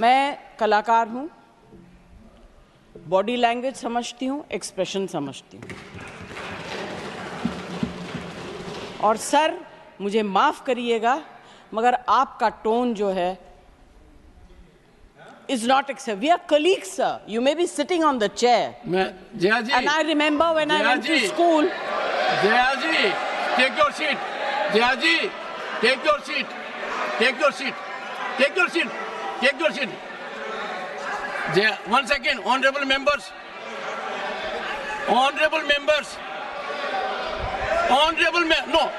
मैं कलाकार हूँ, बॉडी लैंग्वेज समझती हूँ, एक्सप्रेशन समझती हूँ। और सर, मुझे माफ़ करिएगा, मगर आपका टोन जो है is not acceptable. We are colleagues, sir. You may be sitting on the chair. Jaya ji. And I remember when I went to school. Jaya ji, take your seat. Jaya ji, take your seat. Take your seat. Take your seat. Take your seat. Jaya, 1 second, honorable members. Honorable members. Honorable no.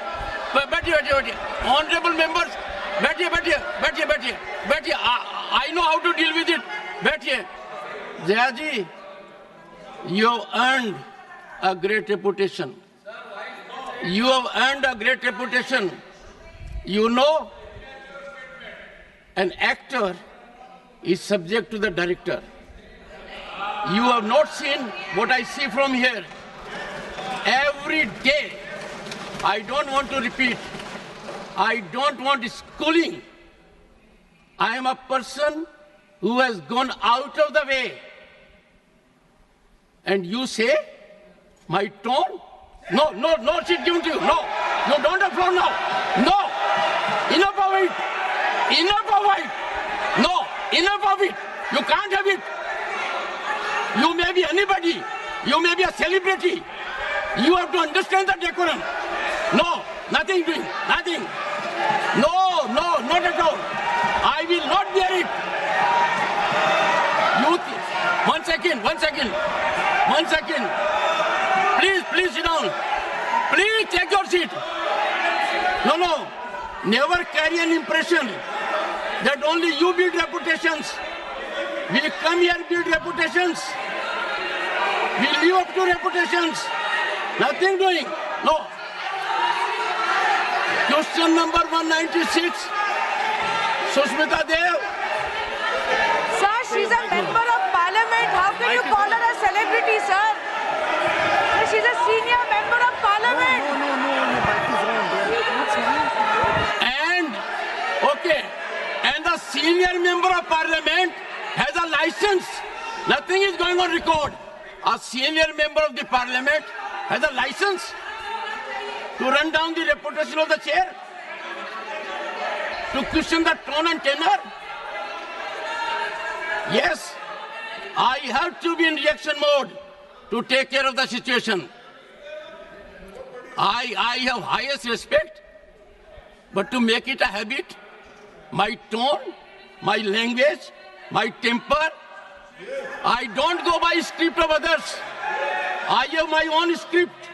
बैठिए. Honorable members. बैठिए. I know how to deal with it. बैठिए. Jaya ji, you have earned a great reputation. You have earned a great reputation. You know, an actor is subject to the director. You have not seen what I see from here. Every day, I don't want to repeat. I don't want schooling. I am a person who has gone out of the way. And you say, my tone? No, she's given to you. No, don't have floor now. No, enough of it. No, enough of it. You can't have it. You may be anybody. You may be a celebrity. You have to understand the decorum. No, nothing doing, nothing. No, not at all. I will not bear it. One second. Please sit down. Please take your seat. No. Never carry an impression that only you build reputations. We come here to build reputations. We live up to reputations. Nothing doing. No. Question number 196. Sushmita Dev. Sir, she's a member of parliament. How can you call her a celebrity, sir? She's a senior member of parliament. And the senior member of parliament has a license. Nothing is going on record. A senior member of the parliament has a license to run down the reputation of the chair, to question the tone and tenor. Yes, I have to be in reaction mode to take care of the situation. I have highest respect, but to make it a habit, my tone, my language, my temper, I don't go by script of others. I have my own script.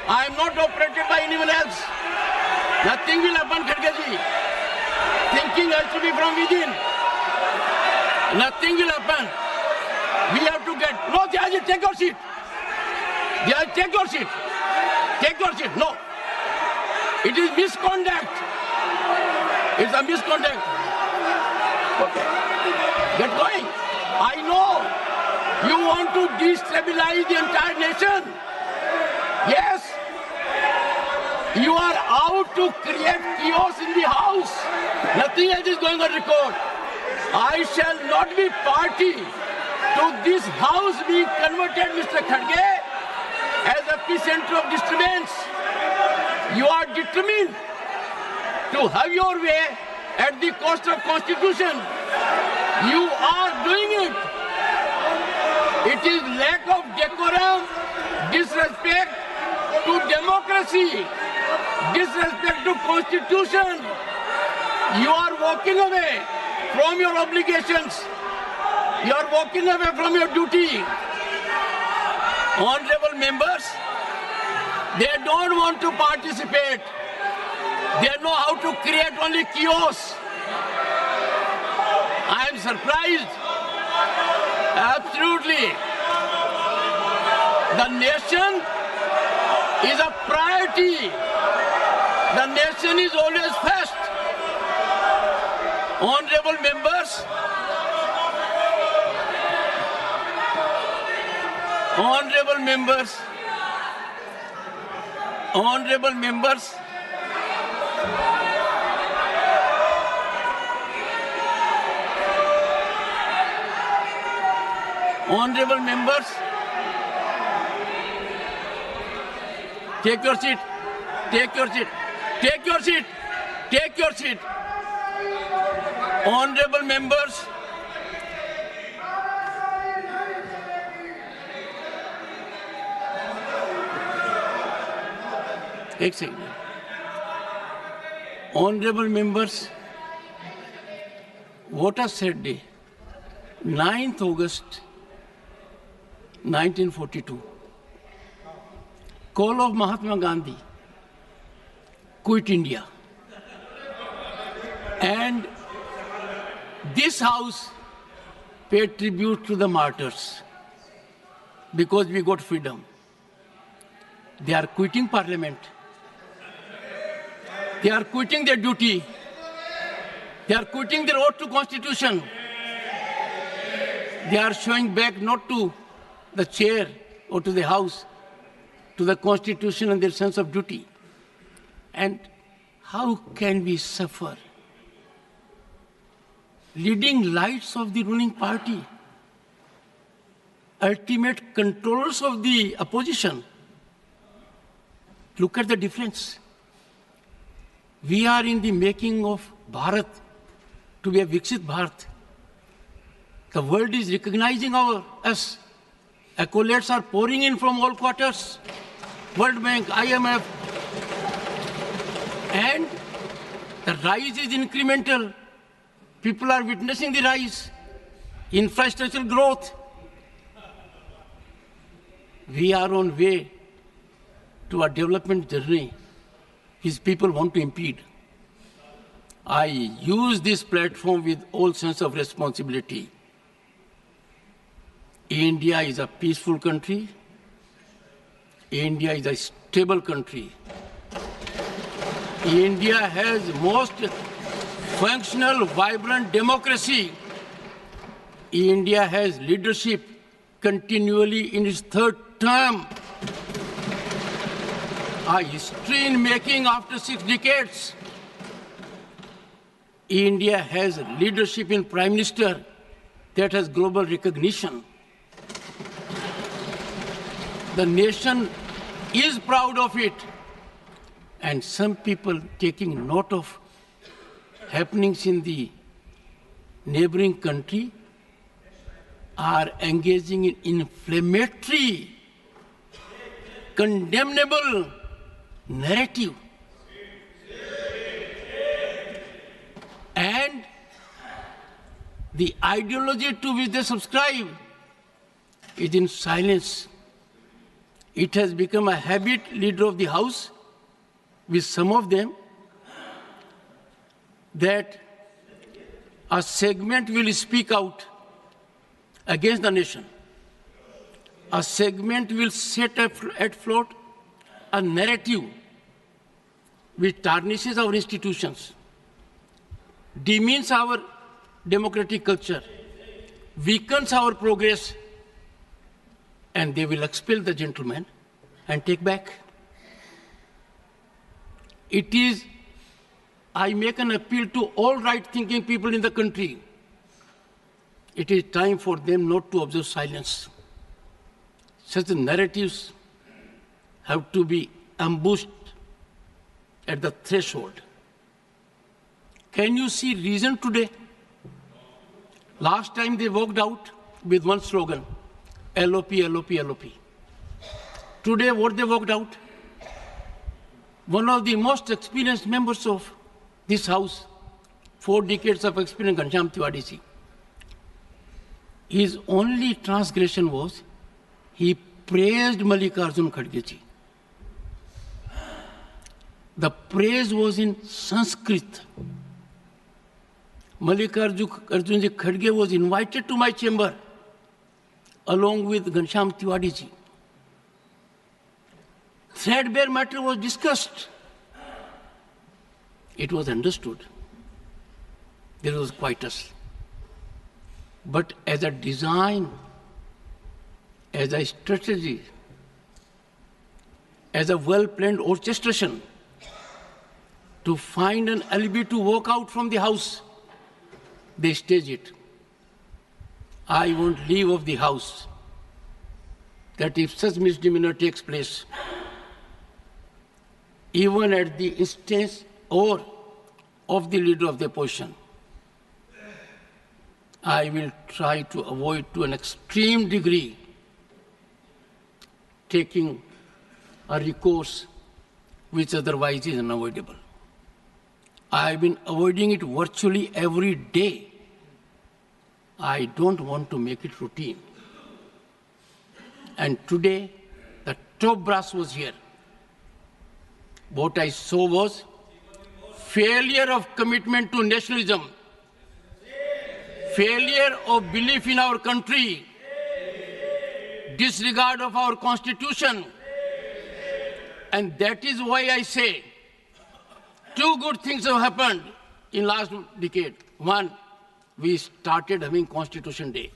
I am not operated by anyone else. Nothing will happen, Kharge ji. Thinking has to be from within. Nothing will happen. We have to get... No, Jaya ji, take your seat. Jaya, take your seat. Take your seat. No. It is misconduct. It's a misconduct. Okay. Get going. I know you want to destabilize the entire nation. Yes. You are out to create chaos in the house. Nothing else is going on record. I shall not be party to this house being converted, Mr. Kharge, as a epicenter of disturbance. You are determined to have your way at the cost of Constitution. You are doing it. It is lack of decorum, disrespect to democracy, disrespect to Constitution. You are walking away from your obligations. You are walking away from your duty. Honorable members, they don't want to participate. They know how to create only chaos. I am surprised. Absolutely. The nation is a priority. The nation is always first. Honorable members, Honorable members, take your seat. Take your seat. Take your seat. Take your seat. Honorable members, एक second. Honorable members, what a sad day. 9th August 1942. Call of Mahatma Gandhi. Quit India. And this house paid tribute to the martyrs because we got freedom. They are quitting parliament. They are quitting their duty. They are quitting their oath to constitution. They are showing back not to the chair or to the house, to the constitution and their sense of duty. And how can we suffer? Leading lights of the ruling party, ultimate controllers of the opposition. Look at the difference. We are in the making of Bharat to be a Viksit Bharat. The world is recognizing us. Accolades are pouring in from all quarters. World Bank, IMF. And the rise is incremental. People are witnessing the rise. Infrastructural growth. We are on way to a development journey which people want to impede. I use this platform with all sense of responsibility. India is a peaceful country. India is a stable country. India has most functional, vibrant democracy. India has leadership continually in its third term. A history in making after 6 decades. India has leadership in Prime Minister that has global recognition. The nation is proud of it. And some people taking note of happenings in the neighboring country are engaging in inflammatory, condemnable narrative. And the ideology to which they subscribe is in silence. It has become a habit, leader of the house, with some of them, that a segment will speak out against the nation. A segment will set at float a narrative which tarnishes our institutions, demeans our democratic culture, weakens our progress, and they will expel the gentleman and take back. It is, I make an appeal to all right-thinking people in the country. It is time for them not to observe silence. Such narratives have to be ambushed at the threshold. Can you see reason today? Last time they walked out with one slogan, LOP, LOP, LOP. Today what they walked out? One of the most experienced members of this house, 4 decades of experience, Ghanshyam Tiwari ji. His only transgression was he praised Mallikarjun Kharge ji. The praise was in Sanskrit. Mallikarjun ji Kharge was invited to my chamber along with Ghanshyam Tiwari ji. Threadbare matter was discussed. It was understood. There was quietus. But as a design, as a strategy, as a well-planned orchestration, to find an alibi to walk out from the house, they stage it. I won't leave of the house that if such misdemeanor takes place, even at the instance or of the leader of the opposition, I will try to avoid to an extreme degree taking a recourse which otherwise is unavoidable. I have been avoiding it virtually every day. I don't want to make it routine. And today, the top brass was here. What I saw was failure of commitment to nationalism, failure of belief in our country, disregard of our constitution. And that is why I say two good things have happened in last decade. One, we started having Constitution Day.